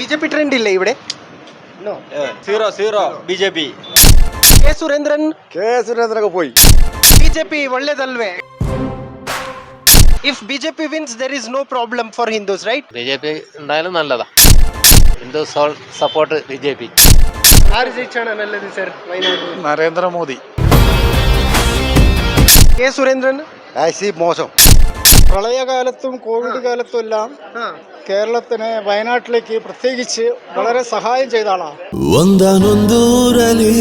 BJP trend ഇല്ലേ ഇവിടെ? No. Zero zero BJP. K Surendran പോയി. ബിജെപി ಒಳ್ಳೆದಲ್ವೇ? If BJP wins, there is no problem for Hindus, right? BJP ഉണ്ടായാലും നല്ലതാ. Hindu support BJP. ആര് ജയിച്ചാണ് നല്ലത് സർ വയനാട്? നരേന്ദ്രമോദി. കെ സുരേന്ദ്രൻ മോശം. പ്രളയകാലത്തും കോവിഡ് കാലത്തും എല്ലാം കേരളത്തിന് വയനാട്ടിലേക്ക് പ്രത്യേകിച്ച് വളരെ സഹായം ചെയ്ത ആളാണ്. ಒಂದಾನೊಂದೂರಲ್ಲಿ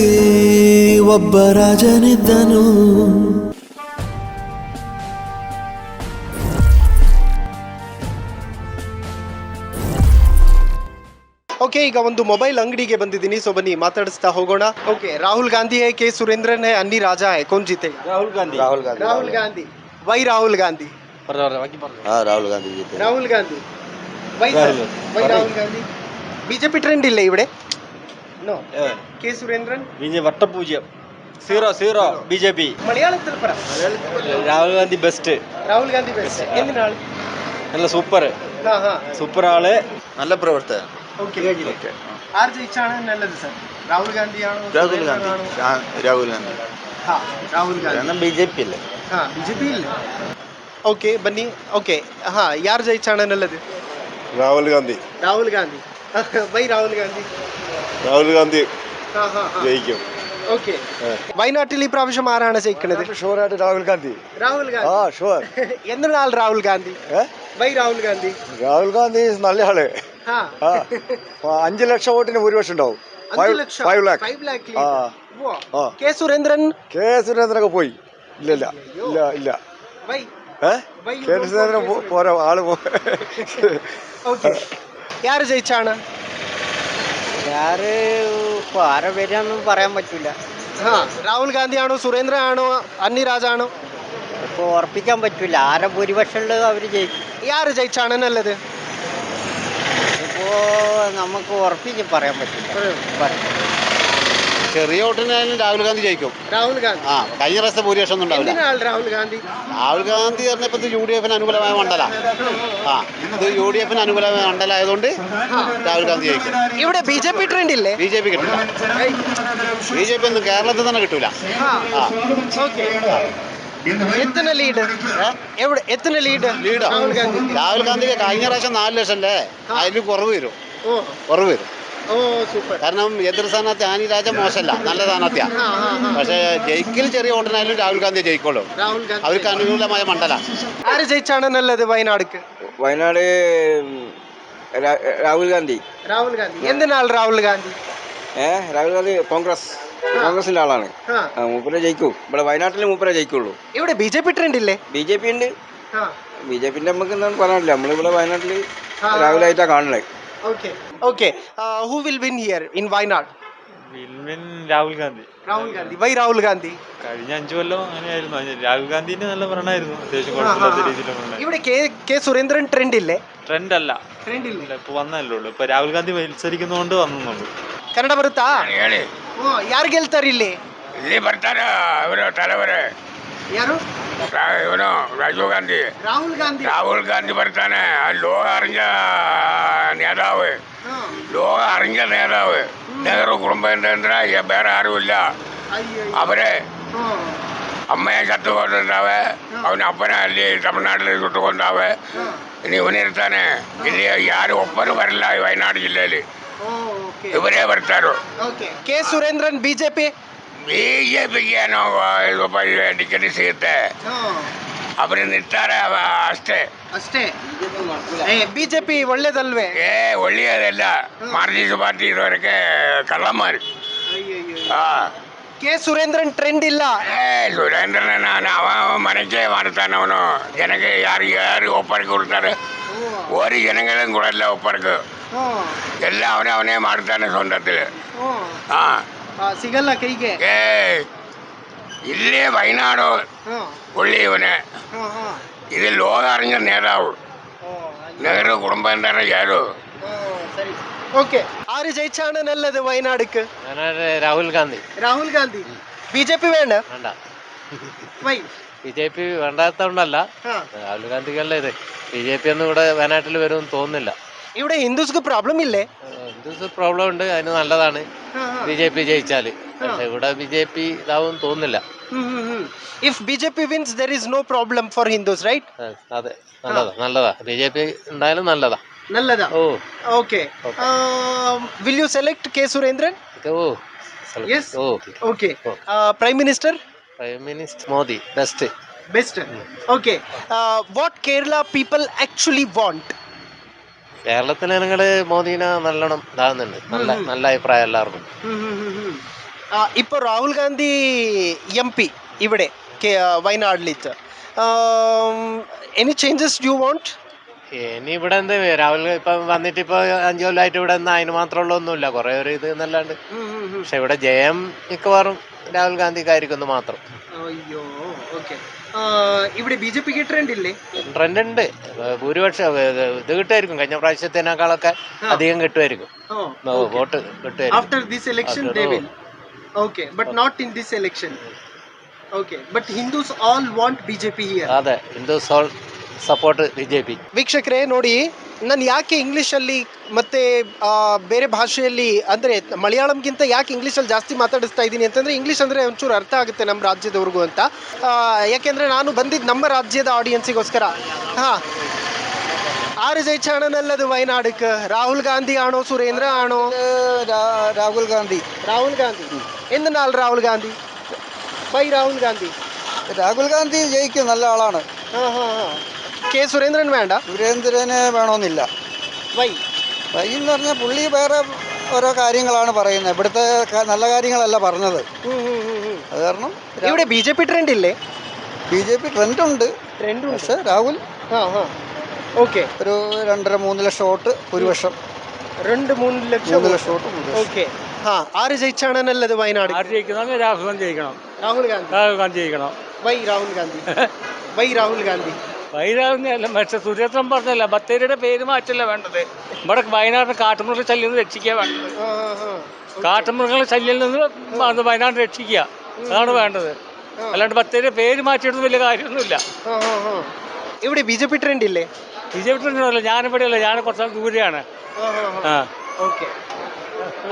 ಒಬ್ಬ ರಾಜನಿದ್ದನು. ಓಕೆ, ಈಗ ಒಂದು ಮೊಬೈಲ್ ಅಂಗಡಿಗೆ ಬಂದಿದ್ದೀನಿ, ಸೊ ಬನ್ನಿ ಮಾತಾಡಿಸ್ತಾ ಹೋಗೋಣ. ಓಕೆ, ರಾಹುಲ್ ಗಾಂಧಿ है, के सुरेंद्रन है, अन्नी राजा है, कौन जीतेगा? ರಾಹುಲ್ ಗಾಂಧಿ. राहुल गांधी. वही राहुल गांधी. രാഹുൽ ഗാന്ധി ജയിക്കും. राहुल गांधी. वही राहुल गांधी. बीजेपी ट्रेंड ಇಲ್ಲ ഇവിടെ? നോ. के सुरेंद्रन ബിജെ വട്ടപൂജ്യം. Zero zero BJP. മലയാളത്തിൽ പറ. രാഹുൽ ഗാന്ധി ബെസ്റ്റ്. രാഹുൽ ഗാന്ധി ബെസ്റ്റ്. എന്തിനാണ്? നല്ല സൂപ്പർ സൂപ്പർ ആള്, നല്ല പ്രവർത്തകൻ. ഓക്കെ, ആര് ജയിച്ചാണ് നല്ലത് സർ? രാഹുൽ ഗാന്ധിയാണോ? രാഹുൽ ഗാന്ധി. രാഹുൽ ഗാന്ധി. हाँ, राहुल गांधी. ബിജെപി അല്ലേ? हाँ, बीजेपी ಇಲ್ಲ. ಓಕೆ, ಬನ್ನಿ. ಓಕೆ, हाँ, ಯಾರು ಜയിച്ചാണ് നല്ലത്? രാഹുൽ ഗാന്ധി. രാഹുൽ ഗാന്ധി. വൈ രാഹുൽ ഗാന്ധി. രാഹുൽ ഗാന്ധി हाँ, हाँ, हाँ. ജയിക്കും. ഓക്കെ, വയനാട്ടിൽ ഈ പ്രാവശ്യം ആരാണ് ജയിക്കുന്നത്? ഷുവറായിട്ട് രാഹുൽ ഗാന്ധി. രാഹുൽ ഗാന്ധി. ഷുവർ. എന്തിനാൾ രാഹുൽ ഗാന്ധി? വൈ രാഹുൽ ഗാന്ധി. രാഹുൽ ഗാന്ധി നല്ല ആള്. हाँ. 5 ലക്ഷം വോട്ടിന് ഭൂരിപക്ഷം ഉണ്ടാവും. 5 ലക്ഷം. 5 lakh. 5 lakh. ആ. കെ സുരേന്ദ്രൻ. കെ സുരേന്ദ്രനൊക്കെ പോയി. ഇല്ല. വൈ കെ സുരേന്ദ്രൻ പോരാ ആള്. ഓക്കെ, ಯಾರು ജയിച്ചാണ്? ആരെ വരാന്നും പറയാൻ പറ്റില്ല. രാഹുൽ ഗാന്ധി ആണോ, സുരേന്ദ്രൻ ആണോ, അന്നി രാജാണോ? ഇപ്പോൾ ഉറപ്പിക്കാൻ പറ്റില്ല ആരെ ഭൂരിപക്ഷമുള്ളത് അവർ ജയിക്കും. യാര് ജയിച്ചാണ് നല്ലത്? ഇപ്പോൾ നമുക്ക് ഉറപ്പിച്ച് പറയാൻ പറ്റില്ല. ചെറിയ വോട്ടിനായാലും രാഹുൽ ഗാന്ധി ജയിക്കും. രാഹുൽ ഗാന്ധി. കഴിഞ്ഞ പ്രാവശ്യത്തെ ഭൂരിപക്ഷം ഒന്നും ഉണ്ടാവില്ല. എന്തിനാൾ രാഹുൽ ഗാന്ധി? രാഹുൽ ഗാന്ധി പറഞ്ഞപ്പോൾ ഇത് UDF-ന് അനുകൂലമായ മണ്ഡല. ഇത് UDF-ന് അനുകൂലമായ മണ്ഡലമായതുകൊണ്ട് രാഹുൽ ഗാന്ധി ജയിക്കും. ഇവിടെ BJP ട്രെൻഡ് ഇല്ലേ? BJP കിട്ടില്ല. BJP ഒന്നും കേരളത്തിൽ തന്നെ കിട്ടൂല. എത്ര ലീഡ്? എത്ര ലീഡ്? രാഹുൽ ഗാന്ധി. രാഹുൽ ഗാന്ധിക്ക് കഴിഞ്ഞ പ്രാവശ്യം 4 ലക്ഷം അല്ലേ, അതിൽ കുറവ് വരും. ഓ, സൂപ്പർ. കാരണം എതിർ സ്ഥാനാർത്ഥി ആനി രാജ മോശമല്ല, നല്ല സ്ഥാനാർത്ഥിയാ. പക്ഷേ ജയിക്കൽ ചെറിയ വോട്ടിനായാലും രാഹുൽ ഗാന്ധി ജയിക്കുള്ളൂ. അവർക്ക് അനുകൂലമായ മണ്ഡല. ആര് ജയിച്ചാണ് നല്ലത് വയനാടുക്ക്? വയനാട് രാഹുൽ ഗാന്ധി. രാഹുൽ ഗാന്ധി. എന്തിനാൾ രാഹുൽ ഗാന്ധി? രാഹുൽ ഗാന്ധി കോൺഗ്രസിന്റെ ആളാണ്. മൂപ്പരെ ജയിക്കൂ. ഇവിടെ വയനാട്ടിൽ മൂപ്പരെ ജയിക്കുള്ളൂ. ഇവിടെ BJP ട്രെൻഡ് ഇല്ലേ? BJP ഉണ്ട്. BJPന്റെ നമുക്ക് എന്താണ് പറയാനില്ല. നമ്മളിവിടെ വയനാട്ടിൽ രാഹുലായിട്ടാ കാണുന്നത്. Okay. Who will win here in Wayanad? Rahul Gandhi. Rahul Gandhi. Why Rahul Gandhi. കഴിഞ്ഞ 5 കൊല്ലം അങ്ങനെയായിരുന്നു. രാഹുൽ ഗാന്ധിന്റെ നല്ല ഭരണമായിരുന്നു, അത്യാവശ്യം കുഴപ്പമില്ലാത്ത രീതിയിലുള്ള. ഇവിടെ കെ സുരേന്ദ്രൻ ട്രെൻഡ് ഇല്ലേ? ട്രെൻഡ് അല്ല, ഇപ്പൊ വന്നല്ലേ ഉള്ളൂ. ഇപ്പൊ രാഹുൽ ഗാന്ധി മത്സരിക്കുന്നതുകൊണ്ട് വന്നുള്ളൂ. ಕನ್ನಡ ಬರುತ್ತಾ? ಯಾರು ಗೆಲ್ತಾರೆ ಇಲ್ಲಿ? ಇಲ್ಲಿ ಬರ್ತಾರ ಇವರು ತಲೆವರೇ. ಯಾರು? ಇವನು ರಾಜೀವ್ ಗಾಂಧಿ. ರಾಹುಲ್ ಗಾಂಧಿ ಬರ್ತಾನೆ. ಲೋಹ അറിഞ്ഞ നേതാവ്, ലോക അറിഞ്ഞ നേതാവ്. നെഹ്റു കുടുംബേന്ദ്ര വേറെ ആരുമില്ല. അവരെ അമ്മയെ ചത്തുകൊണ്ടിരുന്നാവേ, അവന് അപ്പനെ അല്ലേ തമിഴ്നാട്ടിൽ ചുട്ടുകൊണ്ടാവേ. ഇനി ഇവനിരുത്താനെ ഇനി ആരും ഒപ്പന വരില്ല ഈ വയനാട് ജില്ലയില്. ಇವರೇ ಬರ್ತಾರೋ. ಕೆ ಸುರೇಂದ್ರನ್ BJP ಏನೋ ಟಿಕೆಟ್ ಸಿಗುತ್ತೆ, ಅವ್ರು ನಿಲ್ತಾರೆ ಅಷ್ಟೇ. BJP ಒಳ್ಳೇದಲ್ವೇ? ಒಳ್ಳೆಯದಲ್ಲ. ಮಾರ್ಜಿಸ್ ಪಾರ್ಟಿ ಇರೋರಿಗೆ ಕಳ್ಳಮಾರಿ. ಕೆ ಸುರೇಂದ್ರನ್ ಟ್ರೆಂಡ್ ಇಲ್ಲ. ಸುರೇಂದ್ರನ ಅವ ಮನೆಗೆ ಮಾಡ್ತಾನೆ. ಅವನು ಜನಕ್ಕೆ ಯಾರು ಒಪ್ಪರಿಗೆ ಕೊಡ್ತಾರೆ. ഒരു ജനങ്ങളും കൂടല്ല ഒപ്പർക്ക്. എല്ലാം അവനെ ಮಾಡ್ತಾನೆ സ്വന്തത്തില്. ಸಿಗಲ್ಲ ಕೈಗೆ. ഇല്ലേ വയനാട് പുള്ളിയവന്. ഇത് ലോക അറിഞ്ഞ നേതാവ്. നെഹ്റു കുടുംബേന്ദ്രൻ ಯಾರು. ഓക്കെ, ആര് ജയിച്ചാണ് നല്ലത് വയനാടുക്ക്? രാഹുൽ ഗാന്ധി. രാഹുൽ ഗാന്ധി. BJP വേണ്ട? വൈ? BJP വേണ്ടാത്തോണ്ടല്ല, രാഹുൽ ഗാന്ധിക്കല്ല ഇത്. BJP ഒന്നും ഇവിടെ വയനാട്ടിൽ വരുമെന്ന് തോന്നുന്നില്ല. ഇവിടെ ഹിന്ദുസ്ക്ക് പ്രോബ്ലം ഇല്ലേ? ഹിന്ദുസ് പ്രോബ്ലം ഉണ്ട്, അതിന് നല്ലതാണ് BJP ജയിച്ചാല്. പക്ഷെ ഇവിടെ BJP ഇതാവും തോന്നുന്നില്ല. If BJP wins there is no problem for Hindus, right? അതെ, നല്ലതാ BJP ഉണ്ടായാലും നല്ലതാ. ഓ okay. will you select K Surendran? ഓ yes okay. Prime Minister Modi best. okay. What Kerala people actually want? കേരളത്തിലെ ജനങ്ങള് മോദിനെ നല്ലോണം ഇതാകുന്നുണ്ട്. നല്ല അഭിപ്രായം എല്ലാവർക്കും. ഇപ്പോൾ രാഹുൽ ഗാന്ധി MP ഇവിടെ വയനാട്ടിലിട്ട് എനി ചേഞ്ചസ് യു വാണ്ട്? ഇനി ഇവിടെ എന്ത് രാഹുൽ ഇപ്പം വന്നിട്ട് ഇപ്പൊ 5 കൊല്ലമായിട്ട് ഇവിടെ അതിന് മാത്രമുള്ള ഒന്നുമില്ല, കുറെ ഒരു ഇത് എന്നല്ലാണ്ട്. പക്ഷെ ഇവിടെ ജയം മിക്കവാറും രാഹുൽ ഗാന്ധിക്കായിരിക്കും മാത്രം. അയ്യോ ഓക്കെ. ഇവിടെ BJP ട്രെൻഡ് ഇല്ലേ? ട്രെൻഡ് ഉണ്ട്, ഭൂരിപക്ഷം ഇത് കിട്ടുമായിരിക്കും. കഴിഞ്ഞ പ്രാവശ്യത്തിനേക്കാളൊക്കെ അധികം കിട്ടുമായിരിക്കും, വോട്ട് കിട്ടുമായിരിക്കും. After this election they will. Okay, but not in this election. Okay, but Hindus all want BJP here. ಅದೇ ಹಿಂದೂಸ್ ಆಲ್ ಸಪೋರ್ಟ್ BJP. ವೀಕ್ಷಕರೇ ನೋಡಿ, ನಾನು ಯಾಕೆ ಇಂಗ್ಲೀಷಲ್ಲಿ ಮತ್ತು ಬೇರೆ ಭಾಷೆಯಲ್ಲಿ ಅಂದರೆ ಮಲಯಾಳಂಗಿಂತ ಯಾಕೆ ಇಂಗ್ಲೀಷಲ್ಲಿ ಜಾಸ್ತಿ ಮಾತಾಡಿಸ್ತಾ ಇದ್ದೀನಿ ಅಂತಂದರೆ, ಇಂಗ್ಲೀಷ್ ಅಂದರೆ ಒಂಚೂರು ಅರ್ಥ ಆಗುತ್ತೆ ನಮ್ಮ ರಾಜ್ಯದವ್ರಿಗೂ ಅಂತ. ಯಾಕೆಂದರೆ ನಾನು ಬಂದಿದ್ದು ನಮ್ಮ ರಾಜ್ಯದ ಆಡಿಯನ್ಸಿಗೋಸ್ಕರ. ಹಾಂ, ആര് ജയിച്ചാണ് നല്ലത് വയനാടുക്ക്? രാഹുൽ ഗാന്ധി ആണോ സുരേന്ദ്ര ആണോ? രാഹുൽ ഗാന്ധി. എന്തിനാൾ രാഹുൽ ഗാന്ധി? വൈ രാഹുൽ ഗാന്ധി? രാഹുൽ ഗാന്ധി ജയിക്കും, നല്ല ആളാണ്. കെ സുരേന്ദ്രൻ വേണ്ട? സുരേന്ദ്രന് വേണമെന്നില്ല. വൈ എന്ന് പറഞ്ഞാൽ പുള്ളി വേറെ ഓരോ കാര്യങ്ങളാണ് പറയുന്നത്, ഇവിടുത്തെ നല്ല കാര്യങ്ങളല്ല പറഞ്ഞത്. അത് കാരണം ഇവിടെ BJP ട്രെൻഡ് ഇല്ലേ? BJP ട്രെൻഡുണ്ട്, പക്ഷേ രാഹുൽ ഓക്കെ ഒരു 2.5-3 ലക്ഷം വോട്ട് ഭൂരിപക്ഷം. 2-3 ലക്ഷം വോട്ട്. ഓക്കെ. ആര് ജയിച്ചാണ് നല്ലത് വയനാട്? രാഹുൽ ഗാന്ധി ജയിക്കണം. രാഹുൽ ഗാന്ധി ജയിക്കണം. വൈ രാഹുൽ ഗാന്ധി? വൈരാഗ്യമല്ല, പക്ഷെ സുരേന്ദ്രൻ പറഞ്ഞല്ല, ബത്തേരിയുടെ പേര് മാറ്റല്ല വേണ്ടത്. ഇവിടെ വയനാടിന് കാട്ടുമൃഗ ശല്യം നിന്ന് രക്ഷിക്കുക വേണ്ടത്. കാട്ടുമൃഗങ്ങളുടെ ശല്യം നിന്ന് വയനാട് രക്ഷിക്കുക, അതാണ് വേണ്ടത്. അല്ലാണ്ട് ബത്തേരിയുടെ പേര് മാറ്റിയിട്ട് വലിയ കാര്യമൊന്നുമില്ല. ഇവിടെ BJP ട്രെൻഡ് ഇല്ലേ? BJP ട്രെൻഡ് ഞാനിവിടെയല്ല, ഞാൻ കുറച്ച് ദൂരെയാണ്.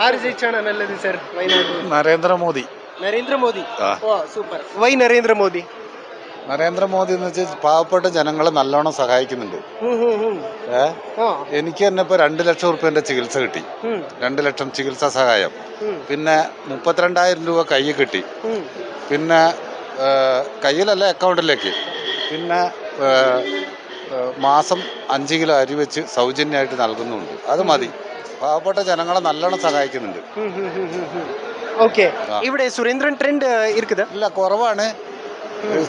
ആര് ജയിച്ചാണ് നല്ലത് sir Wayanad? Narendra Modi. Super. Why Narendra Modi? Narendra Modi എന്ന് വെച്ചാൽ പാവപ്പെട്ട ജനങ്ങളെ നല്ലോണം സഹായിക്കുന്നുണ്ട്. എനിക്ക് തന്നെ ഇപ്പൊ 2 ലക്ഷം റുപ്യന്റെ ചികിത്സ കിട്ടി, 2 ലക്ഷം ചികിത്സാ സഹായം. പിന്നെ 32,000 രൂപ കയ്യിൽ കിട്ടി. പിന്നെ കയ്യിലല്ല, അക്കൗണ്ടിലേക്ക്. പിന്നെ മാസം 5 കിലോ അരി വെച്ച് സൗജന്യമായിട്ട് നൽകുന്നുണ്ട്. അത് മതി, പാവപ്പെട്ട ജനങ്ങളെ നല്ലോണം സഹായിക്കുന്നുണ്ട്. ഓക്കെ. ഇവിടെ സുരേന്ദ്രൻ ട്രെൻഡ് ഇല്ല, കുറവാണ്.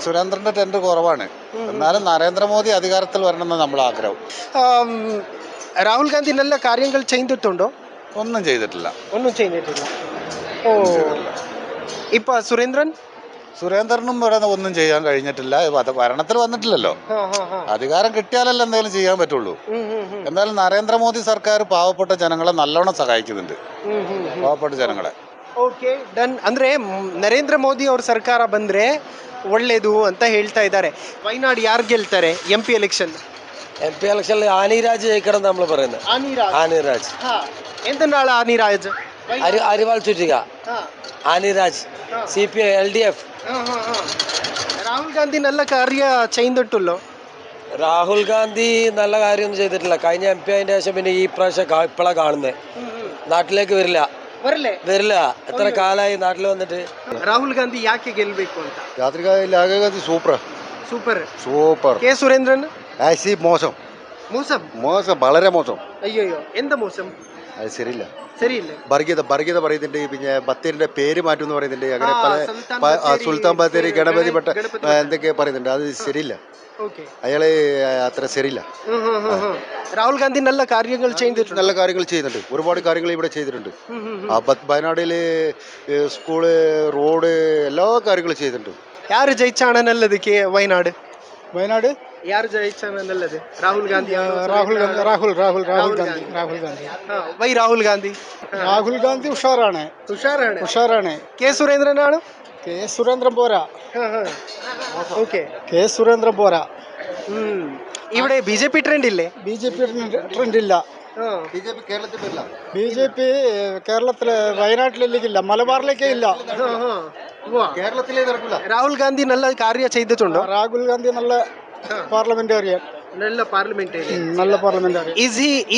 സുരേന്ദ്രന്റെ ട്രെൻഡ് കുറവാണ്. എന്നാലും നരേന്ദ്രമോദി അധികാരത്തിൽ വരണമെന്ന് നമ്മൾ ആഗ്രഹം. രാഹുൽ ഗാന്ധി നല്ല കാര്യങ്ങൾ ചെയ്തിട്ടുണ്ടോ? ഒന്നും ചെയ്തിട്ടില്ല. ഓ, ഇപ്പൊ സുരേന്ദ്രനും പറയുന്ന ഒന്നും ചെയ്യാൻ കഴിഞ്ഞിട്ടില്ല. ഭരണത്തിൽ വന്നിട്ടില്ലല്ലോ, അധികാരം കിട്ടിയാലല്ലേ എന്തെങ്കിലും ചെയ്യാൻ പറ്റുള്ളൂ. എന്തായാലും നരേന്ദ്രമോദി സർക്കാർ പാവപ്പെട്ട ജനങ്ങളെ നല്ലോണം സഹായിക്കുന്നുണ്ട്, പാവപ്പെട്ട ಜನಗಳೇ. Okay done. ಅಂದರೆ ನರೇಂದ್ರ ಮೋದಿ ಅವ್ರ ಸರ್ಕಾರ ಬಂದರೆ ಒಳ್ಳೇದು ಅಂತ ಹೇಳ್ತಾ ಇದ್ದಾರೆ. വയനാട് ಯಾರು ಗೆಲ್ತಾರೆ MP election? MP election Annie Raj ജയിക്കണം നമ്മൾ പറയുന്നത്. ആനിരാജ് എന്തിനാണ് ആനിരാജ്? അരിവാൾ ചുറ്റിക. Annie Raj CPI LDF. രാഹുൽ ഗാന്ധി നല്ല കാര്യ ചെയ്തിട്ടുള്ളൂ. രാഹുൽ ഗാന്ധി നല്ല കാര്യമൊന്നും ചെയ്തിട്ടില്ല. കഴിഞ്ഞ MP അതിന്റെ ശേഷം പിന്നെ ഈ പ്രാവശ്യം ഇപ്പോഴാണ് കാണുന്നത്. നാട്ടിലേക്ക് വരില്ല. എത്ര കാലായി നാട്ടിൽ വന്നിട്ട്. രാഹുൽ ഗാന്ധി ಯಾಕೆ ಗೆಲ್ಲಬೇಕು ಅಂತ? രാഹുൽ ഗാന്ധി സൂപ്പർ. കെ സുരേന്ദ്രൻ മോശം, വളരെ മോശം. അയ്യോ, എന്താ മോശം? അത് ശരിയില്ല. വർഗീയത പറയുന്നുണ്ട്. പിന്നെ ബത്തേരിന്റെ പേര് മാറ്റും എന്ന് പറയുന്നുണ്ട്. അങ്ങനെ പല സുൽത്താൻ ബത്തേരി, ഗണപതി ഭട്ട എന്തൊക്കെ പറയുന്നുണ്ട്. അത് ശരിയില്ല, അയാള് അത്ര ശരിയില്ല. രാഹുൽ ഗാന്ധി നല്ല കാര്യങ്ങൾ ചെയ്യുന്നുണ്ട്. ഒരുപാട് കാര്യങ്ങൾ ഇവിടെ ചെയ്തിട്ടുണ്ട്. വയനാടില് സ്കൂള്, റോഡ്, എല്ലാ കാര്യങ്ങളും ചെയ്തിട്ടുണ്ട്. ಯಾರು ಜಯಿಚಾಣ ನಲ್ಲದು ವಯನಾಡು? ಯಾರು ಜಯಿಚಾಣ ನಲ್ಲದು? ರಾಹುಲ್ ಗಾಂಧಿ. വൈ രാഹുൽ ഗാന്ധി? രാഹുൽ ഗാന്ധി ഉഷാറാണ്. കെ സുരേന്ദ്രനാണ്? കെ സുരേന്ദ്രൻ പോരാ. ഓക്കെ, കെ സുരേന്ദ്രൻ പോരാ. ഇവിടെ BJP ട്രെൻഡ് ഇല്ലേ? BJP ട്രെൻഡ് ഇല്ല. ബിജെപി കേരളത്തിൽ വരില്ല. ബിജെപി കേരളത്തിലെ വയനാട്ടിലേക്കില്ല, മലബാറിലേക്കേ ഇല്ല. കേരളത്തിലേ നടക്കില്ല. രാഹുൽ ഗാന്ധി നല്ല കാര്യ ചെയ്തിട്ടുണ്ടോ? രാഹുൽ ഗാന്ധി നല്ല പാർലമെന്റേറിയൻ, നല്ല പാർലമെന്റേറിയൻ, നല്ല പാർലമെന്റേറിയൻ.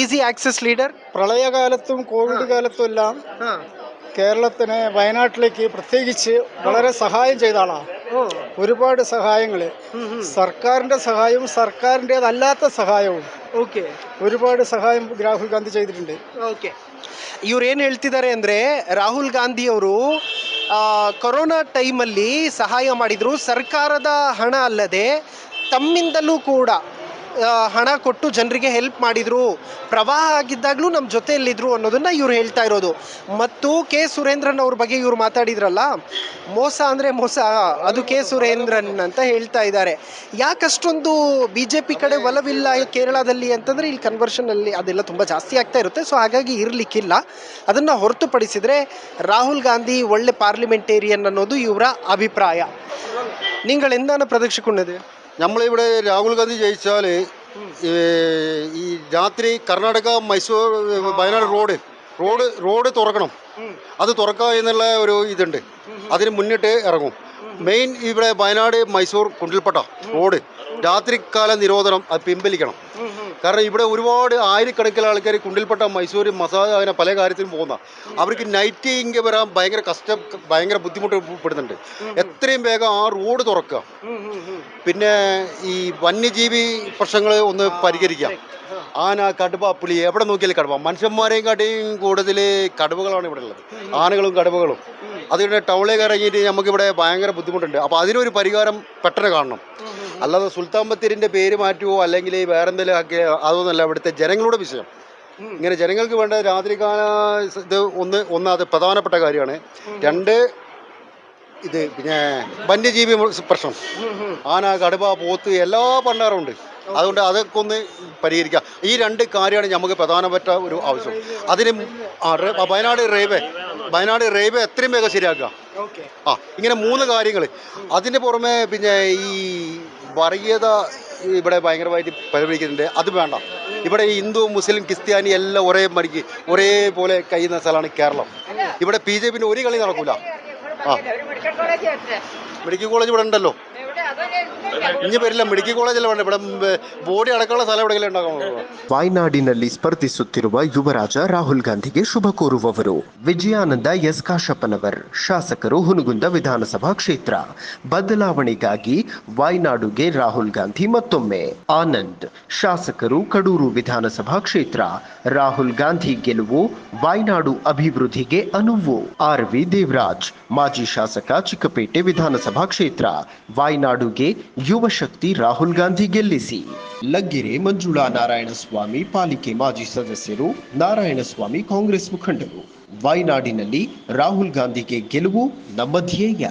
Easy access leader. പ്രളയകാലത്തും കോവിഡ് കാലത്തും എല്ലാം കേരളത്തിന് വയനാട്ടിലേക്ക് പ്രത്യേകിച്ച് വളരെ സഹായം ചെയ്ത ആളാണ്. ഒരുപാട് സഹായങ്ങൾ, സർക്കാരിന്റെ സഹായവും സർക്കാരിൻ്റെതല്ലാത്ത സഹായവും ഒരുപാട് സഹായം രാഹുൽ ഗാന്ധി ചെയ്തിട്ടുണ്ട്. ಇವ್ರು ಏನು ಹೇಳ್ತಿದ್ದಾರೆ ಅಂದರೆ ರಾಹುಲ್ ಗಾಂಧಿ ಅವರು ಕೊರೋನಾ ಟೈಮಲ್ಲಿ ಸಹಾಯ ಮಾಡಿದರು. ಸರ್ಕಾರದ ಹಣ ಅಲ್ಲದೆ ತಮ್ಮಿಂದಲೂ ಕೂಡ ಹಣ ಕೊಟ್ಟು ಜನರಿಗೆ ಹೆಲ್ಪ್ ಮಾಡಿದರು. ಪ್ರವಾಹ ಆಗಿದ್ದಾಗಲೂ ನಮ್ಮ ಜೊತೆಯಲ್ಲಿದ್ದರು ಅನ್ನೋದನ್ನು ಇವ್ರು ಹೇಳ್ತಾ ಇರೋದು. ಮತ್ತು ಕೆ ಸುರೇಂದ್ರನ್ ಅವ್ರ ಬಗ್ಗೆ ಇವ್ರು ಮಾತಾಡಿದ್ರಲ್ಲ, ಮೋಸ ಅಂದರೆ ಮೋಸ, ಅದು ಕೆ ಸುರೇಂದ್ರನ್ ಅಂತ ಹೇಳ್ತಾ ಇದ್ದಾರೆ. ಯಾಕಷ್ಟೊಂದು ಬಿ ಜೆ ಪಿ ಕಡೆ ಒಲವಿಲ್ಲ ಕೇರಳದಲ್ಲಿ ಅಂತಂದರೆ ಇಲ್ಲಿ ಕನ್ವರ್ಷನಲ್ಲಿ ಅದೆಲ್ಲ ತುಂಬ ಜಾಸ್ತಿ ಆಗ್ತಾ ಇರುತ್ತೆ. ಸೊ ಹಾಗಾಗಿ ಇರಲಿಕ್ಕಿಲ್ಲ. ಅದನ್ನು ಹೊರತುಪಡಿಸಿದರೆ ರಾಹುಲ್ ಗಾಂಧಿ ಒಳ್ಳೆ പാർലമെന്റേറിയൻ ಅನ್ನೋದು ಇವರ ಅಭಿಪ್ರಾಯ. നിങ്ങൾ എന്താണ് പ്രതീക്ഷിക്കുന്നത്? നമ്മളിവിടെ രാഹുൽ ഗാന്ധി ജയിച്ചാൽ ഈ രാത്രി കർണാടക മൈസൂർ വയനാട് റോഡ് തുറക്കണം. അത് തുറക്കുക എന്നുള്ള ഒരു ഇതുണ്ട്. അതിന് മുന്നിട്ട് ഇറങ്ങും. മെയിൻ ഇവിടെ വയനാട് മൈസൂർ കുണ്ടിൽപ്പട്ട റോഡ് രാത്രികാല നിരോധനം അത് പിൻവലിക്കണം. കാരണം ഇവിടെ ഒരുപാട് ആയിരക്കണക്കിന് ആൾക്കാർ കുണ്ടിൽപ്പട്ട മൈസൂർ മസാജ് അങ്ങനെ പല കാര്യത്തിലും പോകുന്ന അവർക്ക് നൈറ്റ് ഇങ്ങനെ വരാൻ ഭയങ്കര ബുദ്ധിമുട്ട്. എത്രയും വേഗം ആ റോഡ് തുറക്കുക. പിന്നെ ഈ വന്യജീവി പ്രശ്നങ്ങൾ ഒന്ന് പരിഹരിക്കാം. ആന, കടുവ, പുലി, എവിടെ നോക്കിയാലും കടുവ. മനുഷ്യന്മാരെയും കാട്ടിയും കൂടുതൽ കടുവകളാണ് ഇവിടെ ഉള്ളത്, ആനകളും കടുവകളും. അതിവിടെ ടൗണിലേക്ക് ഇറങ്ങിയിട്ട് നമുക്കിവിടെ ഭയങ്കര ബുദ്ധിമുട്ടുണ്ട്. അപ്പോൾ അതിനൊരു പരിഹാരം പെട്ടെന്ന് കാണണം. അല്ലാതെ സുൽത്താൻ ബത്തേരിൻ്റെ പേര് മാറ്റുമോ അല്ലെങ്കിൽ വേറെ എന്തെങ്കിലും ആക്കിയോ അതൊന്നുമല്ല ഇവിടുത്തെ ജനങ്ങളുടെ വിഷയം. ഇങ്ങനെ ജനങ്ങൾക്ക് വേണ്ട രാത്രികാല ഇത് അത് പ്രധാനപ്പെട്ട കാര്യമാണ്. രണ്ട്, ഇത് പിന്നെ വന്യജീവി പ്രശ്നം, ആന, കടുവ, പോത്ത് എല്ലാ പണ്ടാറും ഉണ്ട്. അതുകൊണ്ട് അതൊക്കെ ഒന്ന് പരിഹരിക്കാം. ഈ രണ്ട് കാര്യമാണ് നമുക്ക് പ്രധാനപ്പെട്ട ഒരു ആവശ്യം. അതിന് വയനാട് റെയിൽവേ എത്രയും വേഗം ശരിയാക്കുക. ഇങ്ങനെ 3 കാര്യങ്ങൾ. അതിന് പുറമെ പിന്നെ ഈ വർഗീയത ഇവിടെ ഭയങ്കരമായിട്ട് പരിപാലിക്കുന്നുണ്ട്. അത് വേണ്ട. ഇവിടെ ഹിന്ദു, മുസ്ലിം, ക്രിസ്ത്യാനി എല്ലാം ഒരേപോലെ കഴിയുന്ന സ്ഥലമാണ് കേരളം. ഇവിടെ BJPന്റെ ഒരു കളി നടക്കൂല. മെഡിക്കൽ കോളേജ് ഇവിടെ ഉണ്ടല്ലോ. ഇനി വരില്ല. മെഡിക്കൽ കോളേജല്ല വേണ്ട, ഇവിടെ ബോഡി അടക്കമുള്ള സ്ഥലം എവിടെയെങ്കിലും ഉണ്ടാകും. ವಾಯ್ನಾಡಿನಲ್ಲಿ ಸ್ಪರ್ಧಿಸುತ್ತಿರುವ ಯುವರಾಜ ರಾಹುಲ್ ಗಾಂಧಿಗೆ ಶುಭ ಕೋರುವವರು ವಿಜಯಾನಂದ ಎಸ್ ಕಾಶಪ್ಪನವರ್, ಶಾಸಕರು ಹುನಗುಂದ ವಿಧಾನಸಭಾ ಕ್ಷೇತ್ರ. ಬದಲಾವಣೆಗಾಗಿ ವಾಯ್ನಾಡುಗೆ ರಾಹುಲ್ ಗಾಂಧಿ ಮತ್ತೊಮ್ಮೆ. ಆನಂದ್, ಶಾಸಕರು ಕಡೂರು ವಿಧಾನಸಭಾ ಕ್ಷೇತ್ರ. ರಾಹುಲ್ ಗಾಂಧಿ ಗೆಲುವು ವಾಯ್ನಾಡು ಅಭಿವೃದ್ಧಿಗೆ ಅನುವು. ಆರ್.ವಿ. ದೇವರಾಜ್, ಮಾಜಿ ಶಾಸಕ, ಚಿಕ್ಕಪೇಟೆ ವಿಧಾನಸಭಾ ಕ್ಷೇತ್ರ. ವಾಯ್ನಾಡುಗೆ ಯುವ ಶಕ್ತಿ ರಾಹುಲ್ ಗಾಂಧಿ ಗೆಲ್ಲಿಸಿ. ಲಗ್ಗೆರೆ ಮಂಜುಳಾ ನಾರಾಯಣಸ್ವಾಮಿ, ಪಾಲಿಕೆ ಮಾಜಿ ಸದಸ್ಯರು. ನಾರಾಯಣಸ್ವಾಮಿ ಕಾಂಗ್ರೆಸ್ ಮುಖಂಡರು. ವಾಯ್ನಾಡಿನಲ್ಲಿ ರಾಹುಲ್ ಗಾಂಧಿಗೆ ಗೆಲುವು ನಮ್ಮ ಧ್ಯೇಯ.